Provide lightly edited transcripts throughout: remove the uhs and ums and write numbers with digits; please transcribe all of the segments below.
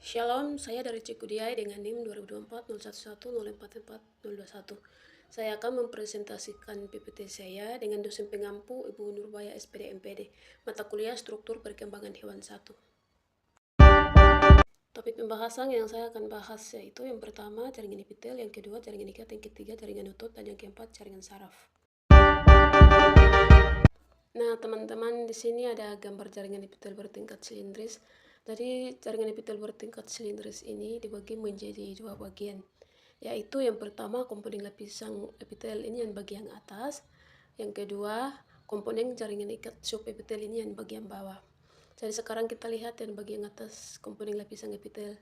Shalom, saya dari Cikudiai dengan NIM 2024-011-044-021. Saya akan mempresentasikan PPT saya dengan dosen pengampu Ibu Nurbaya SPD MPD, mata kuliah struktur perkembangan hewan 1. Topik pembahasan yang saya akan bahas yaitu yang pertama jaringan epitel, yang kedua jaringan ikat, yang ketiga jaringan otot, dan yang keempat jaringan saraf. Nah, teman-teman, di sini ada gambar jaringan epitel bertingkat silindris. Jadi, jaringan epitel bertingkat silindris ini dibagi menjadi dua bagian, yaitu yang pertama komponen lapisan epitel ini yang bagian atas, yang kedua komponen jaringan ikat subepitel ini yang bagian bawah. Jadi sekarang kita lihat yang bagian atas komponen lapisan epitel.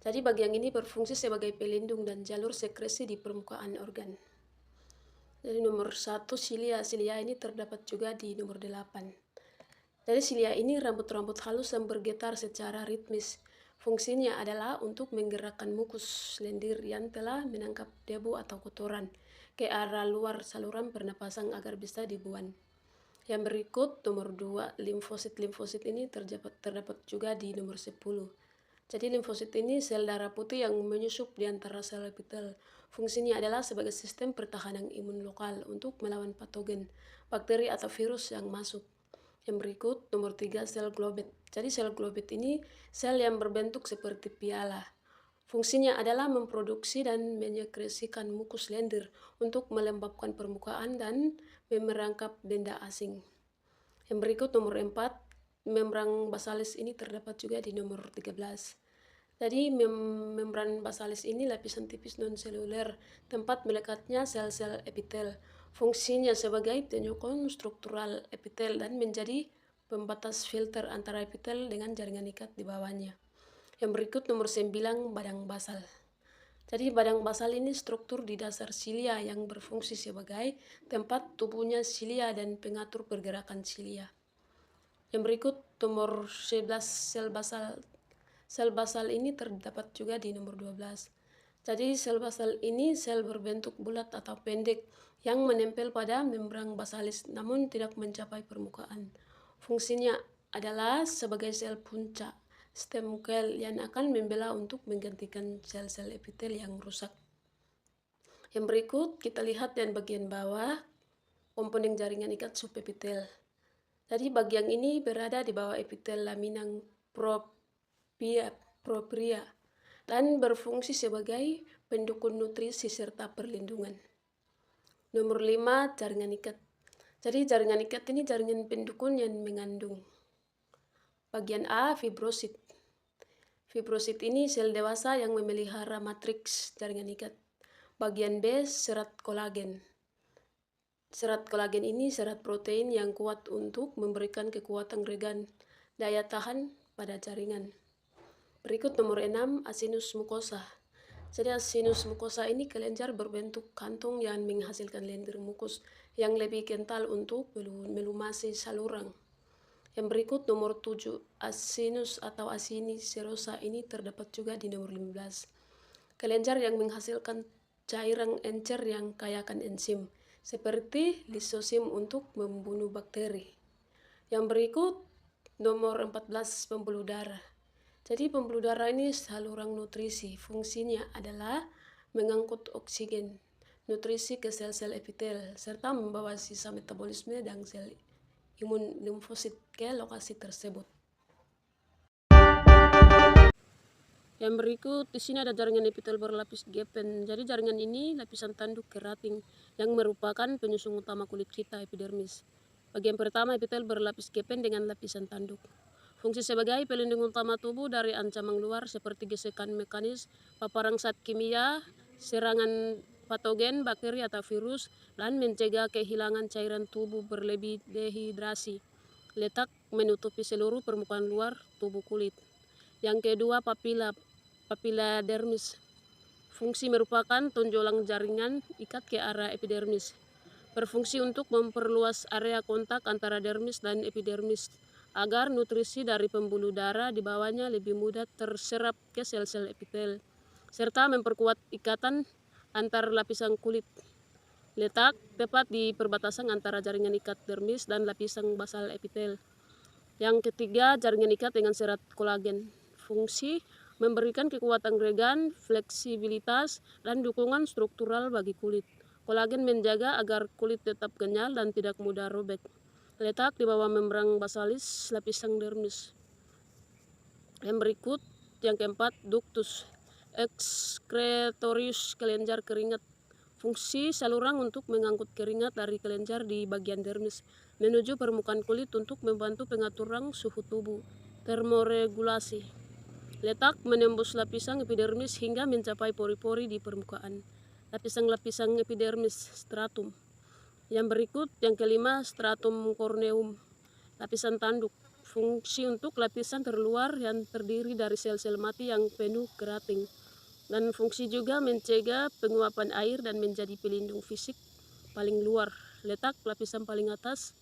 Jadi bagian ini berfungsi sebagai pelindung dan jalur sekresi di permukaan organ. Jadi nomor 1 silia. Silia ini terdapat juga di nomor 8. Jadi silia ini rambut-rambut halus yang bergetar secara ritmis. Fungsinya adalah untuk menggerakkan mukus lendir yang telah menangkap debu atau kotoran ke arah luar saluran pernapasan agar bisa dibuang. Yang berikut nomor 2, limfosit. Limfosit ini terdapat juga di nomor 10. Jadi limfosit ini sel darah putih yang menyusup di antara sel epitel. Fungsinya adalah sebagai sistem pertahanan imun lokal untuk melawan patogen, bakteri atau virus yang masuk. Yang berikut nomor 3, sel globet. Jadi sel globet ini sel yang berbentuk seperti piala. Fungsinya adalah memproduksi dan menyekresikan mukus lendir untuk melembabkan permukaan dan merangkap benda asing. Yang berikut nomor 4, membran basalis ini terdapat juga di nomor 13. Jadi membran basalis ini lapisan tipis non-seluler tempat melekatnya sel-sel epitel. Fungsinya sebagai penyokong struktural epitel dan menjadi pembatas filter antara epitel dengan jaringan ikat di bawahnya. Yang berikut nomor 9, badang basal. Jadi badang basal ini struktur di dasar silia yang berfungsi sebagai tempat tubuhnya silia dan pengatur pergerakan silia. Yang berikut nomor 11, sel basal. Sel basal ini terdapat juga di nomor 12. Jadi sel basal ini sel berbentuk bulat atau pendek yang menempel pada membran basalis namun tidak mencapai permukaan. Fungsinya adalah sebagai sel puncak stem sel yang akan membela untuk menggantikan sel-sel epitel yang rusak. Yang berikut kita lihat dan bagian bawah komponen jaringan ikat subepitel. Jadi bagian ini berada di bawah epitel laminan propria dan berfungsi sebagai pendukung nutrisi serta perlindungan. Nomor 5, jaringan ikat. Jadi jaringan ikat ini jaringan pendukung yang mengandung. Bagian A, fibrosit. Fibrosit ini sel dewasa yang memelihara matriks jaringan ikat. Bagian B, serat kolagen. Serat kolagen ini serat protein yang kuat untuk memberikan kekuatan regan daya tahan pada jaringan. Berikut nomor 6, asinus mukosa. Jadi asinus mukosa ini kelenjar berbentuk kantung yang menghasilkan lendir mukus yang lebih kental untuk melumasi saluran. Yang berikut nomor 7, asinus atau asini serosa ini terdapat juga di nomor 15. Kelenjar yang menghasilkan cairan encer yang kayakan enzim seperti lisosim untuk membunuh bakteri. Yang berikut nomor 14, pembuluh darah. Jadi pembuluh darah ini saluran nutrisi. Fungsinya adalah mengangkut oksigen, nutrisi ke sel-sel epitel serta membawa sisa metabolisme dan sel imun limfosit ke lokasi tersebut. Yang berikut di sini ada jaringan epitel berlapis gepen. Jadi jaringan ini lapisan tanduk keratin yang merupakan penyusun utama kulit kita, epidermis. Bagian pertama epitel berlapis gepen dengan lapisan tanduk. Fungsi sebagai pelindung utama tubuh dari ancaman luar seperti gesekan mekanis, paparan zat kimia, serangan patogen, bakteri atau virus, dan mencegah kehilangan cairan tubuh berlebih dehidrasi. Letak menutupi seluruh permukaan luar tubuh kulit. Yang kedua, papila dermis. Fungsi merupakan tonjolan jaringan ikat ke arah epidermis. Berfungsi untuk memperluas area kontak antara dermis dan epidermis agar nutrisi dari pembuluh darah di bawahnya lebih mudah terserap ke sel-sel epitel, serta memperkuat ikatan antar lapisan kulit. Letak tepat di perbatasan antara jaringan ikat dermis dan lapisan basal epitel. Yang ketiga, jaringan ikat dengan serat kolagen. Fungsi memberikan kekuatan gregan, fleksibilitas, dan dukungan struktural bagi kulit. Kolagen menjaga agar kulit tetap kenyal dan tidak mudah robek. Letak di bawah membran basalis lapisan dermis. Yang berikut, yang keempat, ductus excretorius, kelenjar keringat. Fungsi saluran untuk mengangkut keringat dari kelenjar di bagian dermis menuju permukaan kulit untuk membantu pengaturan suhu tubuh. Termoregulasi. Letak menembus lapisan epidermis hingga mencapai pori-pori di permukaan. Lapisan-lapisan epidermis, stratum. Yang berikut, yang kelima, stratum corneum, lapisan tanduk. Fungsi untuk lapisan terluar yang terdiri dari sel-sel mati yang penuh kerating. Dan fungsi juga mencegah penguapan air dan menjadi pelindung fisik paling luar. Letak lapisan paling atas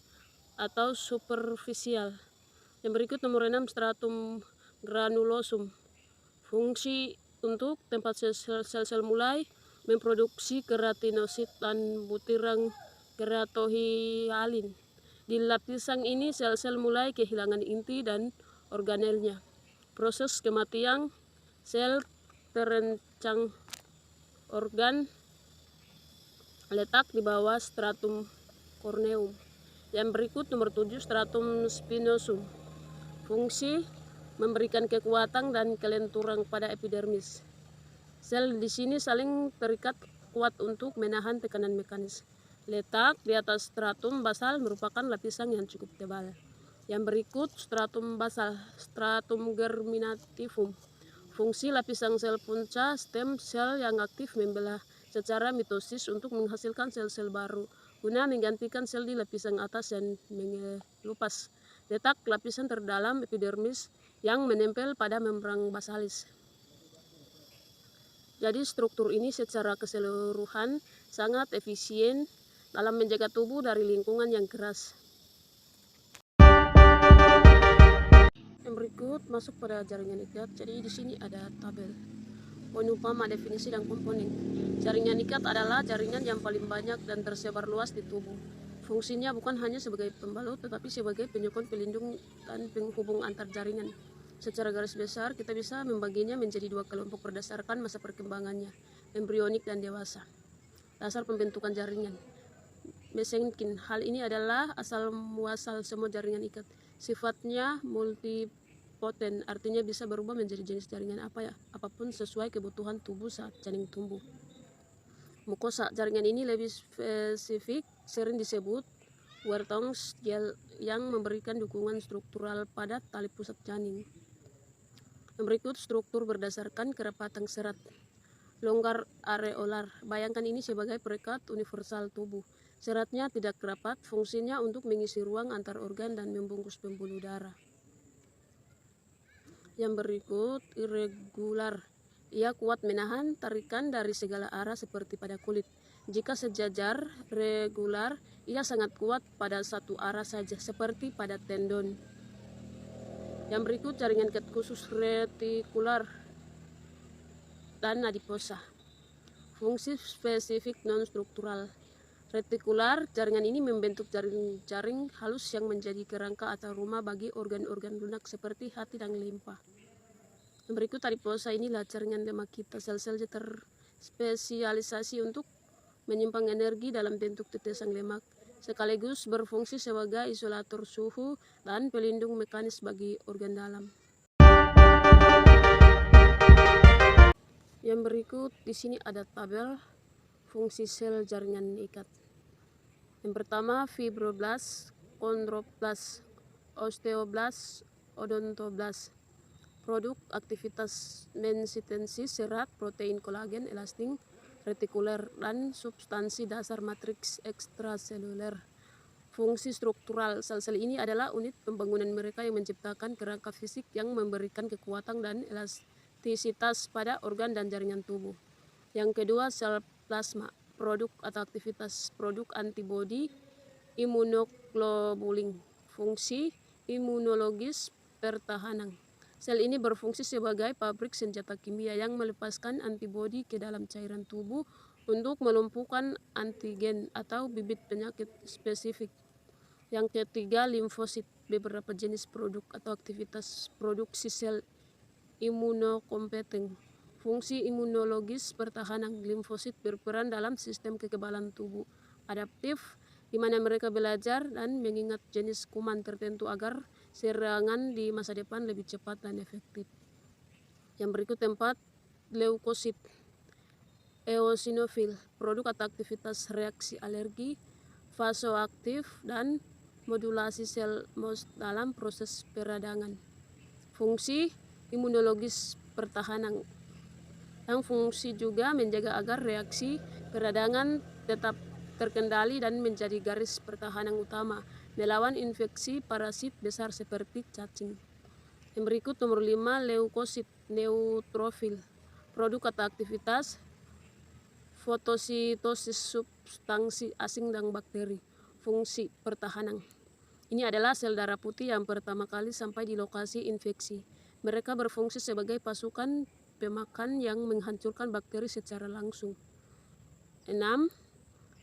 atau superficial. Yang berikut nomor 6, stratum granulosum. Fungsi untuk tempat sel-sel mulai memproduksi keratinosit dan butiran keratohyalin. Di lapisan ini sel-sel mulai kehilangan inti dan organelnya. Proses kematian sel terancam organ. Letak di bawah stratum corneum. Yang berikut nomor 7, stratum spinosum. Fungsi memberikan kekuatan dan kelenturan pada epidermis. Sel di sini saling terikat kuat untuk menahan tekanan mekanis. Letak di atas stratum basal merupakan lapisan yang cukup tebal. Yang berikut, stratum basal, stratum germinativum. Fungsi lapisan sel punca stem sel yang aktif membelah secara mitosis untuk menghasilkan sel-sel baru guna menggantikan sel di lapisan atas dan mengelupas. Letak lapisan terdalam epidermis yang menempel pada membran basalis. Jadi struktur ini secara keseluruhan sangat efisien dalam menjaga tubuh dari lingkungan yang keras. Yang berikut masuk pada jaringan ikat. Jadi di sini ada tabel. Poin utama, definisi dan komponen. Jaringan ikat adalah jaringan yang paling banyak dan tersebar luas di tubuh. Fungsinya bukan hanya sebagai pembalut, tetapi sebagai penyokong, pelindung, dan penghubung antar jaringan. Secara garis besar, kita bisa membaginya menjadi dua kelompok berdasarkan masa perkembangannya, embrionik dan dewasa. Dasar pembentukan jaringan. Mesenkin. Hal ini adalah asal muasal semua jaringan ikat. Sifatnya multipoten, artinya bisa berubah menjadi jenis jaringan apapun sesuai kebutuhan tubuh saat janin tumbuh. Mukosa. Jaringan ini lebih spesifik sering disebut Wertongs gel yang memberikan dukungan struktural pada tali pusat janin. Yang berikut, struktur berdasarkan kerapatan serat. Longgar areolar. Bayangkan ini sebagai perekat universal tubuh. Seratnya tidak rapat, fungsinya untuk mengisi ruang antar organ dan membungkus pembuluh darah. Yang berikut, irregular. Ia kuat menahan tarikan dari segala arah seperti pada kulit. Jika sejajar regular, ia sangat kuat pada satu arah saja seperti pada tendon. Yang berikut, jaringan ikat khusus retikular dan adiposa. Fungsi spesifik non-struktural. Retikular, jaringan ini membentuk jaring halus yang menjadi kerangka atau rumah bagi organ-organ lunak seperti hati dan limpa. Yang berikut, adiposa, inilah jaringan lemak kita. Sel-sel terspesialisasi untuk menyimpan energi dalam bentuk tetesan lemak, sekaligus berfungsi sebagai isolator suhu dan pelindung mekanis bagi organ dalam. Yang berikut, di sini ada tabel fungsi sel jaringan ikat. Yang pertama, fibroblast, chondroblast, osteoblast, odontoblas. Produk aktivitas mensintesis serat, protein, kolagen, elastin, retikuler, dan substansi dasar matriks ekstraseluler. Fungsi struktural, sel-sel ini adalah unit pembangunan mereka yang menciptakan kerangka fisik yang memberikan kekuatan dan elastisitas pada organ dan jaringan tubuh. Yang kedua, sel plasma. Produk atau aktivitas produk antibodi, imunoglobulin. Fungsi imunologis pertahanan. Sel ini berfungsi sebagai pabrik senjata kimia yang melepaskan antibodi ke dalam cairan tubuh untuk melumpuhkan antigen atau bibit penyakit spesifik. Yang ketiga, limfosit. Beberapa jenis produk atau aktivitas produksi sel imunokompeten. Fungsi imunologis pertahanan limfosit berperan dalam sistem kekebalan tubuh adaptif, di mana mereka belajar dan mengingat jenis kuman tertentu agar serangan di masa depan lebih cepat dan efektif. Yang berikut tempat leukosit, eosinofil, produk atau aktivitas reaksi alergi, vasoaktif, dan modulasi sel MOS dalam proses peradangan. Fungsi imunologis pertahanan, yang fungsi juga menjaga agar reaksi peradangan tetap terkendali dan menjadi garis pertahanan utama melawan infeksi parasit besar seperti cacing. Yang berikut nomor 5, leukosit neutrofil, produk atau aktivitas fotositosis substansi asing dan bakteri. Fungsi pertahanan, ini adalah sel darah putih yang pertama kali sampai di lokasi infeksi. Mereka berfungsi sebagai pasukan pemakan yang menghancurkan bakteri secara langsung. 6.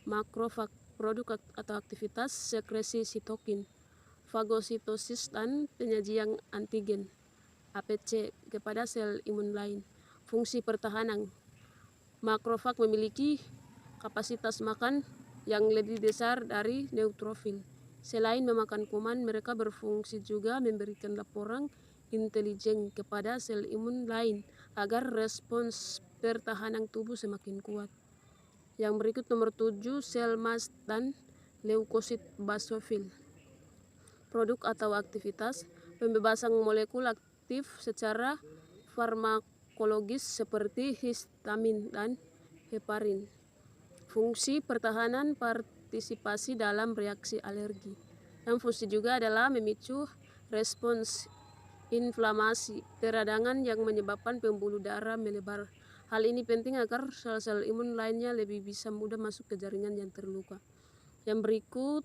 Makrofag, produk atau aktivitas sekresi sitokin, fagositosis, dan penyajian antigen APC kepada sel imun lain. Fungsi pertahanan, makrofag memiliki kapasitas makan yang lebih besar dari neutrofil. Selain memakan kuman, mereka berfungsi juga memberikan laporan intelijen kepada sel imun lain agar respons pertahanan tubuh semakin kuat. Yang berikut nomor 7, sel mast dan leukosit basofil, produk atau aktivitas pembebasan molekul aktif secara farmakologis seperti histamin dan heparin. Fungsi pertahanan partisipasi dalam reaksi alergi. Yang fungsi juga adalah memicu respons inflamasi peradangan yang menyebabkan pembuluh darah melebar. Hal ini penting agar sel-sel imun lainnya lebih bisa mudah masuk ke jaringan yang terluka. Yang berikut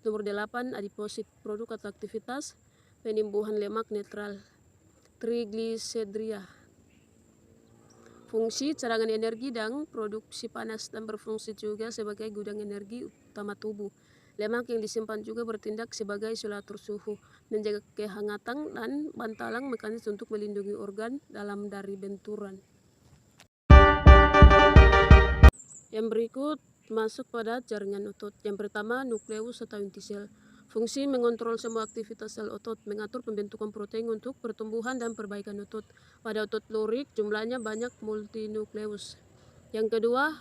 nomor 8, adiposit, produk atau aktivitas penimbuhan lemak netral, trigliseridria. Fungsi cadangan energi dan produksi panas, dan berfungsi juga sebagai gudang energi utama tubuh. Lemak yang disimpan juga bertindak sebagai isolator suhu, menjaga kehangatan dan bantalan mekanis untuk melindungi organ dalam dari benturan. Yang berikut masuk pada jaringan otot. Yang pertama, nukleus atau inti sel. Fungsi mengontrol semua aktivitas sel otot, mengatur pembentukan protein untuk pertumbuhan dan perbaikan otot. Pada otot lurik jumlahnya banyak multinukleus. Yang kedua,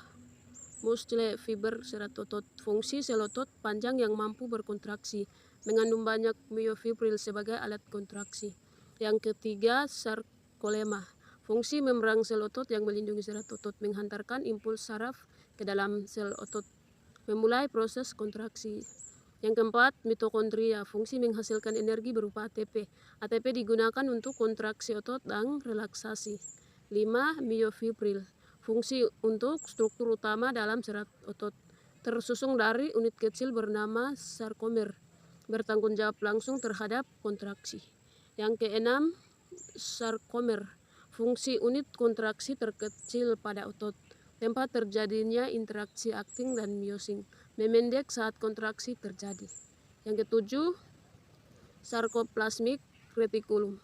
muscle fiber serat otot. Fungsi sel otot panjang yang mampu berkontraksi, mengandung banyak myofibril sebagai alat kontraksi. Yang ketiga, sarkolema. Fungsi membran sel otot yang melindungi serat otot, menghantarkan impuls saraf ke dalam sel otot, memulai proses kontraksi. Yang keempat, mitokondria. Fungsi menghasilkan energi berupa ATP. ATP digunakan untuk kontraksi otot dan relaksasi. 5. Myofibril. Fungsi untuk struktur utama dalam serat otot, tersusun dari unit kecil bernama sarkomer, bertanggung jawab langsung terhadap kontraksi. Yang keenam, sarkomer. Fungsi unit kontraksi terkecil pada otot, tempat terjadinya interaksi aktin dan miosin, memendek saat kontraksi terjadi. Yang ketujuh, sarkoplasmik retikulum.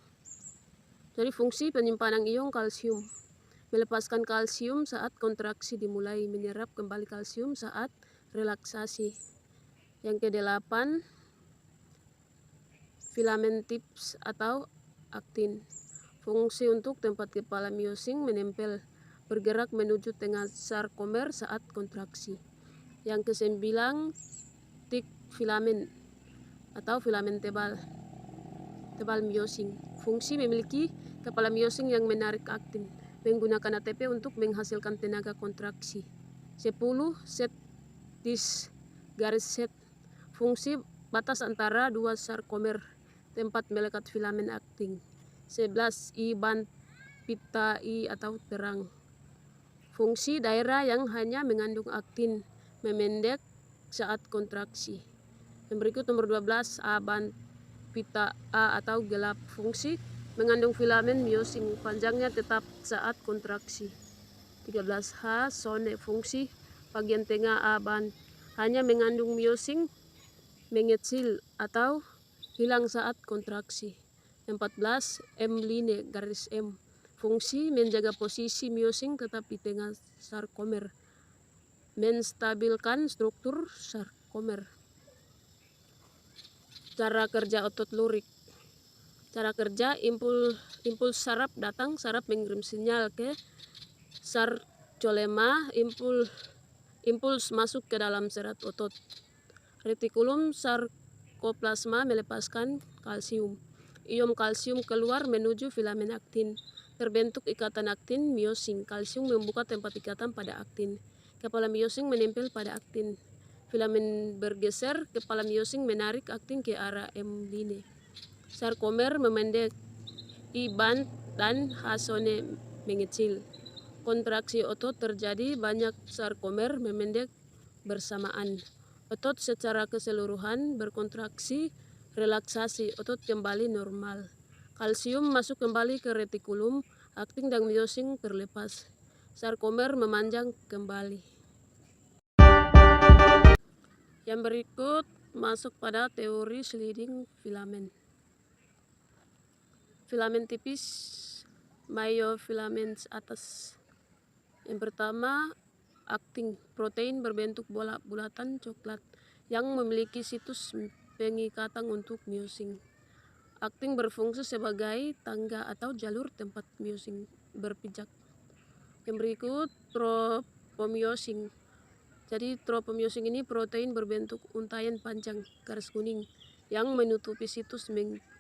Jadi fungsi penyimpanan ion kalsium, melepaskan kalsium saat kontraksi dimulai, menyerap kembali kalsium saat relaksasi. Yang kedelapan, filamen tips atau aktin. Fungsi untuk tempat kepala miosin menempel, bergerak menuju tengah sarkomer saat kontraksi. Yang kesembilan, thick filamen atau filamen tebal miosin. Fungsi memiliki kepala miosin yang menarik aktin, menggunakan ATP untuk menghasilkan tenaga kontraksi. 10. Set dis garis set. Fungsi batas antara dua sarkomer, tempat melekat filamen aktin. 11. I band pita I atau terang. Fungsi daerah yang hanya mengandung aktin, memendek saat kontraksi. Yang berikut nomor 12, A band pita A atau gelap. Fungsi mengandung filamen miosin, panjangnya tetap saat kontraksi. 13H sone. Fungsi bagian tengah A band hanya mengandung miosin, mengecil atau hilang saat kontraksi. 14 M line garis M. berfungsi menjaga posisi miosin tetap di tengah sarkomer, menstabilkan struktur sarkomer. Cara kerja otot lurik. Cara kerja, impuls saraf datang, saraf mengirim sinyal ke sarcolemma, impuls masuk ke dalam serat otot. Retikulum sarkoplasma melepaskan kalsium. Ion kalsium keluar menuju filamen aktin. Terbentuk ikatan aktin miosin. Kalsium membuka tempat ikatan pada aktin. Kepala miosin menempel pada aktin. Filamen bergeser, kepala miosin menarik aktin ke arah M-line. Sarkomer memendek, I-band dan H-zone mengecil. Kontraksi otot terjadi, banyak sarkomer memendek bersamaan. Otot secara keseluruhan berkontraksi, relaksasi, otot kembali normal. Kalsium masuk kembali ke retikulum, aktin dan miosin terlepas. Sarkomer memanjang kembali. Yang berikut masuk pada teori sliding filamen. Filamen tipis, myofilament atas. Yang pertama, aktin, protein berbentuk bola bulatan coklat yang memiliki situs pengikatan untuk miosin. Aktin berfungsi sebagai tangga atau jalur tempat miosin berpijak. Yang berikut, tropomiosin. Jadi tropomiosin ini protein berbentuk untaian panjang garis kuning yang menutupi situs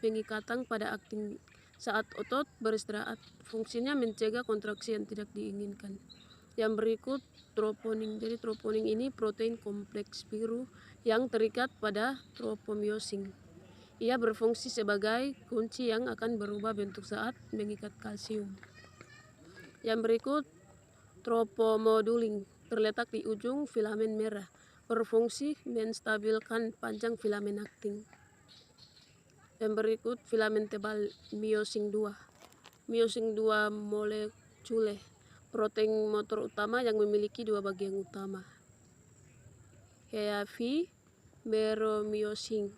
pengikatan pada aktin saat otot beristirahat. Fungsinya mencegah kontraksi yang tidak diinginkan. Yang berikut, troponin. Jadi troponin ini protein kompleks biru yang terikat pada tropomiosin. Ia berfungsi sebagai kunci yang akan berubah bentuk saat mengikat kalsium. Yang berikut, tropomodulin terletak di ujung filamen merah, berfungsi menstabilkan panjang filamen aktin. Yang berikut, filamen tebal miosin 2. Miosin 2 molekule, protein motor utama yang memiliki dua bagian utama. Heavy meromyosin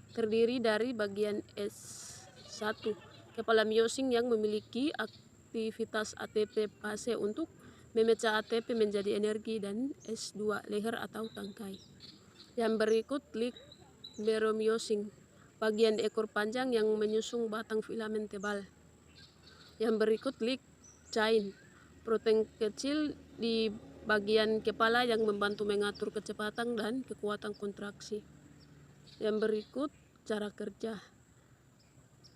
terdiri dari bagian S1, kepala miosin yang memiliki aktivitas ATP fase untuk memecah ATP menjadi energi, dan S2, leher atau tangkai. Yang berikut, lead meromyosin, bagian ekor panjang yang menyusung batang filamen tebal. Yang berikut, lead chain, protein kecil di bagian kepala yang membantu mengatur kecepatan dan kekuatan kontraksi. Yang berikut, cara kerja.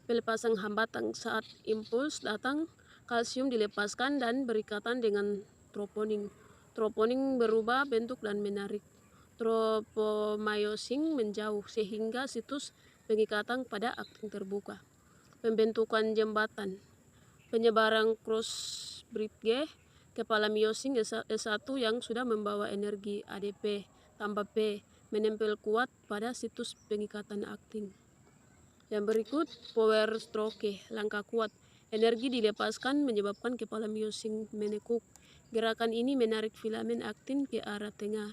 Pelepasan hambatan saat impuls datang, kalsium dilepaskan dan berikatan dengan troponin. Troponin berubah bentuk dan menarik. Tropomyosin menjauh sehingga situs pengikatan pada aktin terbuka. Pembentukan jembatan. Penyebaran cross bridge, kepala miosin S1 yang sudah membawa energi ADP tambah P menempel kuat pada situs pengikatan aktin. Yang berikut, power stroke, langkah kuat. Energi dilepaskan menyebabkan kepala miosin menekuk. Gerakan ini menarik filamen aktin ke arah tengah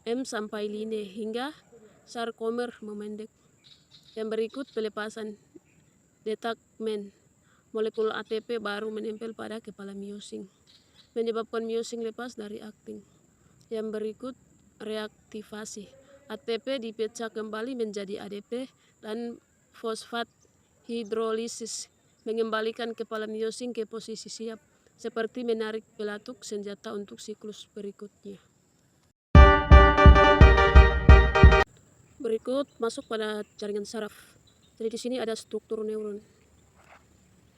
M sampai line hingga sarkomer memendek. Yang berikut, pelepasan detachment. Molekul ATP baru menempel pada kepala miosin, menyebabkan miosin lepas dari aktin. Yang berikut, reaktivasi. ATP dipecah kembali menjadi ADP dan fosfat hidrolisis mengembalikan kepala miosin ke posisi siap, seperti menarik pelatuk senjata untuk siklus berikutnya. Berikut masuk pada jaringan saraf. Jadi di sini ada struktur neuron.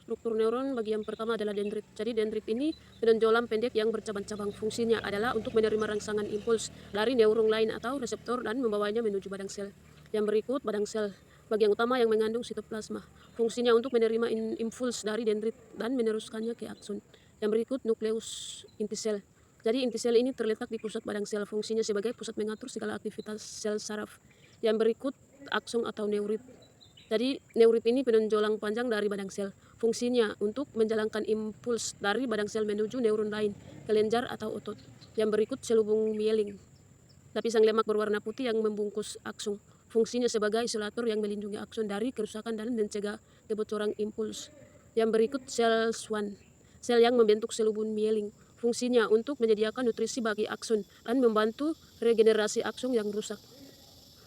Struktur neuron bagian pertama adalah dendrit. Jadi dendrit ini penonjolan pendek yang bercabang-cabang. Fungsinya adalah untuk menerima rangsangan impuls dari neuron lain atau reseptor dan membawanya menuju badang sel. Yang berikut, badang sel, bagian utama yang mengandung sitoplasma. Fungsinya untuk menerima impuls dari dendrit dan meneruskannya ke akson. Yang berikut, nukleus inti sel. Jadi inti sel ini terletak di pusat badang sel. Fungsinya sebagai pusat mengatur segala aktivitas sel saraf. Yang berikut, akson atau neurit. Jadi neurit ini penonjolan panjang dari badang sel. Fungsinya untuk menjalankan impuls dari badang sel menuju neuron lain, kelenjar atau otot. Yang berikut, selubung mielin, lapisan lemak berwarna putih yang membungkus akson. Fungsinya sebagai isolator yang melindungi akson dari kerusakan dan mencegah kebocoran impuls. Yang berikut sel Schwann, sel yang membentuk selubung mielin. Fungsinya untuk menyediakan nutrisi bagi akson dan membantu regenerasi akson yang rusak.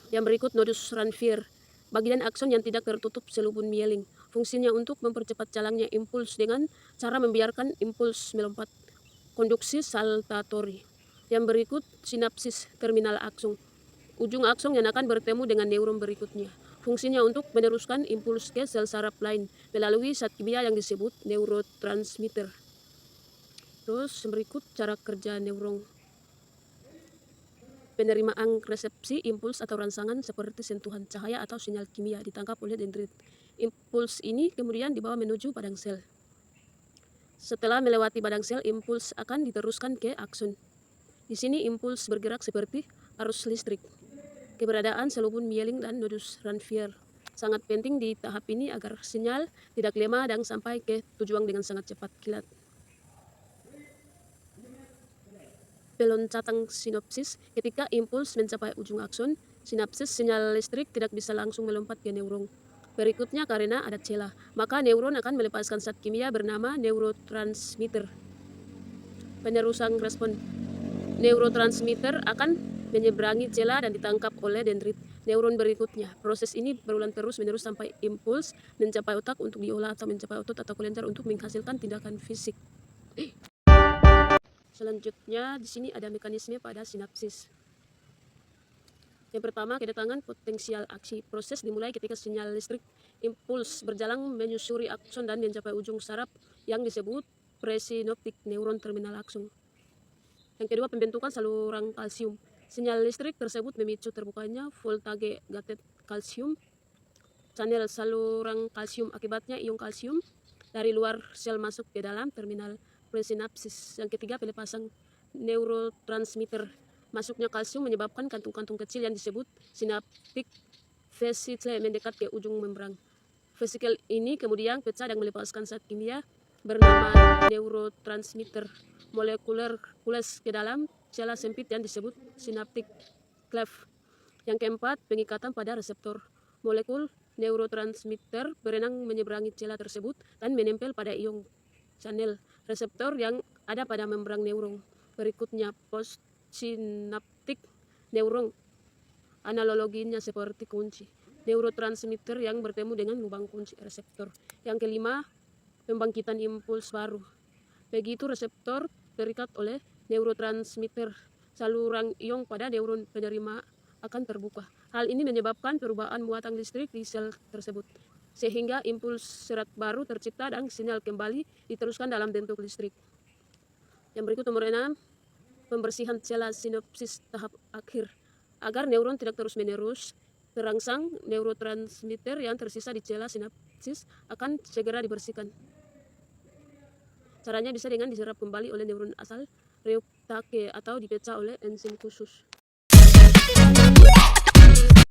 Yang berikut nodus Ranvier, bagian akson yang tidak tertutup selubung mielin. Fungsinya untuk mempercepat jalannya impuls dengan cara membiarkan impuls melompat. Konduksi saltatori. Yang berikut sinapsis terminal akson. Ujung akson yang akan bertemu dengan neuron berikutnya. Fungsinya untuk meneruskan impuls ke sel saraf lain melalui zat kimia yang disebut neurotransmitter. Terus berikut cara kerja neuron. Penerimaan resepsi impuls atau rangsangan seperti sentuhan cahaya atau sinyal kimia ditangkap oleh dendrit. Impuls ini kemudian dibawa menuju badang sel. Setelah melewati badang sel, impuls akan diteruskan ke akson. Di sini impuls bergerak seperti arus listrik. Keberadaan selubung mielin dan nodus Ranvier sangat penting di tahap ini agar sinyal tidak lemah dan sampai ke tujuan dengan sangat cepat kilat. Peloncatan sinopsis, ketika impuls mencapai ujung akson, sinapsis sinyal listrik tidak bisa langsung melompat ke neuron berikutnya karena ada celah, maka neuron akan melepaskan zat kimia bernama neurotransmitter. Penerusan respon, neurotransmitter akan menyeberangi celah dan ditangkap oleh dendrit neuron berikutnya. Proses ini berulang terus menerus sampai impuls mencapai otak untuk diolah atau mencapai otot atau kelenjar untuk menghasilkan tindakan fisik. Selanjutnya di sini ada mekanisme pada sinapsis. Yang pertama, kedatangan potensial aksi. Proses dimulai ketika sinyal listrik impuls berjalan menyusuri akson dan mencapai ujung saraf yang disebut presinoptik neuron terminal akson. Yang kedua, pembentukan saluran kalsium. Sinyal listrik tersebut memicu terbukanya voltage gated kalsium channel saluran kalsium, akibatnya ion kalsium dari luar sel masuk ke dalam terminal presinapsis. Yang ketiga, pelepasan neurotransmitter. Masuknya kalsium menyebabkan kantung-kantung kecil yang disebut synaptic vesicle mendekat ke ujung membran. Vesikel ini kemudian pecah dan melepaskan zat kimia bernama neurotransmitter molekuler ke dalam celah sempit yang disebut synaptic cleft. Yang keempat, pengikatan pada reseptor. Molekul neurotransmitter berenang menyeberangi celah tersebut dan menempel pada ion channel reseptor yang ada pada membran neuron. Berikutnya, postsynaptic neuron. Analoginya seperti kunci. Neurotransmitter yang bertemu dengan lubang kunci reseptor. Yang kelima, pembangkitan impuls baru. Begitu reseptor terikat oleh neurotransmitter, saluran ion pada neuron penerima akan terbuka. Hal ini menyebabkan perubahan muatan listrik di sel tersebut, sehingga impuls serat baru tercipta dan sinyal kembali diteruskan dalam bentuk listrik. Yang berikut nomor 6, pembersihan celah sinopsis tahap akhir. Agar neuron tidak terus-menerus terangsang, neurotransmitter yang tersisa di celah sinapsis akan segera dibersihkan. Caranya bisa dengan diserap kembali oleh neuron asal reuptake atau dipecah oleh enzim khusus.